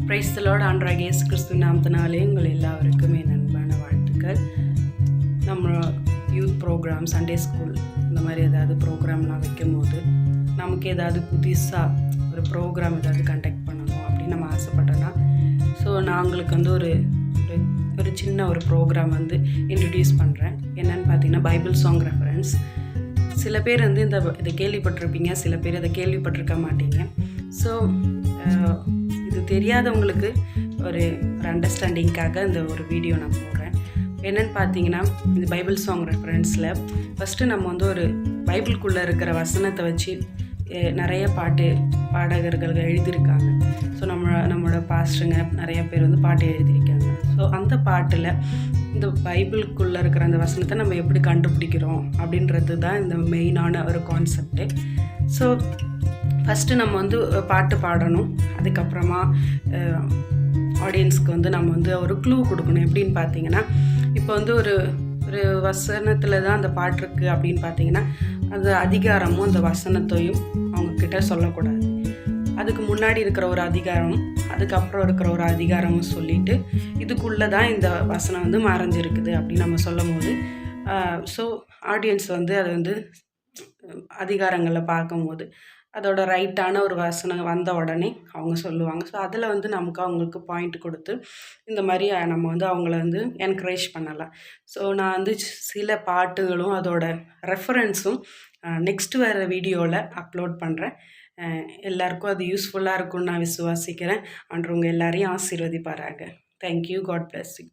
Praise the Lord. ஆண்டவராகிய இயேசு கிறிஸ்து நாமத்தினாலே உங்கள் எல்லாருக்கும் என் அன்பான வாழ்த்துக்கள். நம்ம யூத் ப்ரோக்ராம், சண்டே ஸ்கூல் இந்த மாதிரி ஏதாவது ப்ரோக்ராம்லாம் வைக்கும் போது நமக்கு ஏதாவது புதுசாக ஒரு ப்ரோக்ராம் ஏதாவது கண்டக்ட் பண்ணணும் அப்படின்னு நம்ம ஆசைப்பட்டோன்னா, ஸோ நான் உங்களுக்கு வந்து ஒரு சின்ன ஒரு ப்ரோக்ராம் வந்து இன்ட்ரடியூஸ் பண்ணுறேன். என்னென்னு பார்த்தீங்கன்னா, பைபிள் சாங் ரெஃபரன்ஸ். சில பேர் வந்து இதை கேள்விப்பட்டிருப்பீங்க, சில பேர் இதை கேள்விப்பட்டிருக்க மாட்டீங்க. ஸோ இது தெரியாதவங்களுக்கு ஒரு அண்டர்ஸ்டாண்டிங்காக இந்த ஒரு வீடியோ நான் போடுறேன். என்னென்னு பார்த்தீங்கன்னா, இந்த பைபிள் சாங் ரெஃபரன்ஸில் ஃபஸ்ட்டு நம்ம வந்து ஒரு பைபிள்குள்ளே இருக்கிற வசனத்தை வச்சு நிறைய பாடகர்கள் எழுதியிருக்காங்க. ஸோ நம்மளோட பாஸ்டருங்க நிறைய பேர் வந்து பாட்டு எழுதியிருக்காங்க. ஸோ அந்த பாட்டில் இந்த பைபிளுக்குள்ளே இருக்கிற அந்த வசனத்தை நம்ம எப்படி கண்டுபிடிக்கிறோம் அப்படின்றது தான் இந்த மெயினான ஒரு கான்செப்டு. ஸோ ஃபஸ்ட்டு நம்ம வந்து பாட்டு பாடணும். அதுக்கப்புறமா ஆடியன்ஸ்க்கு வந்து நம்ம வந்து ஒரு க்ளூ கொடுக்கணும். எப்படின்னு பார்த்தீங்கன்னா, இப்போ வந்து ஒரு வசனத்தில் தான் அந்த பாட்டு இருக்குது அப்படின்னு பார்த்தீங்கன்னா, அந்த அதிகாரமும் அந்த வசனத்தையும் அவங்கக்கிட்ட சொல்லக்கூடாது. அதுக்கு முன்னாடி இருக்கிற ஒரு அதிகாரம், அதுக்கப்புறம் இருக்கிற ஒரு அதிகாரமும் சொல்லிவிட்டு இதுக்குள்ளே தான் இந்த வசனம் வந்து மறைஞ்சிருக்குது அப்படின்னு நம்ம சொல்லும் போது, ஸோ ஆடியன்ஸ் வந்து அதை வந்து அதிகாரங்களில் பார்க்கும்போது அதோட ரைட்டான ஒரு வசனம் வந்த உடனே அவங்க சொல்லுவாங்க. ஸோ அதில் வந்து அவங்களுக்கு பாயிண்ட் கொடுத்து இந்த மாதிரி நம்ம வந்து அவங்கள வந்து என்கரேஜ் பண்ணலாம். ஸோ நான் வந்து சில பாட்டுகளும் அதோட ரெஃபரன்ஸும் நெக்ஸ்ட்டு வர வீடியோவில் அப்லோட் பண்ணுறேன். எல்லாருக்கும் அது யூஸ்ஃபுல்லாக இருக்கும்னு நான் விசுவாசிக்கிறேன். ஆண்டவர் உங்கள் எல்லாரையும் ஆசீர்வதிப்பாராக. தேங்க்யூ. God bless you.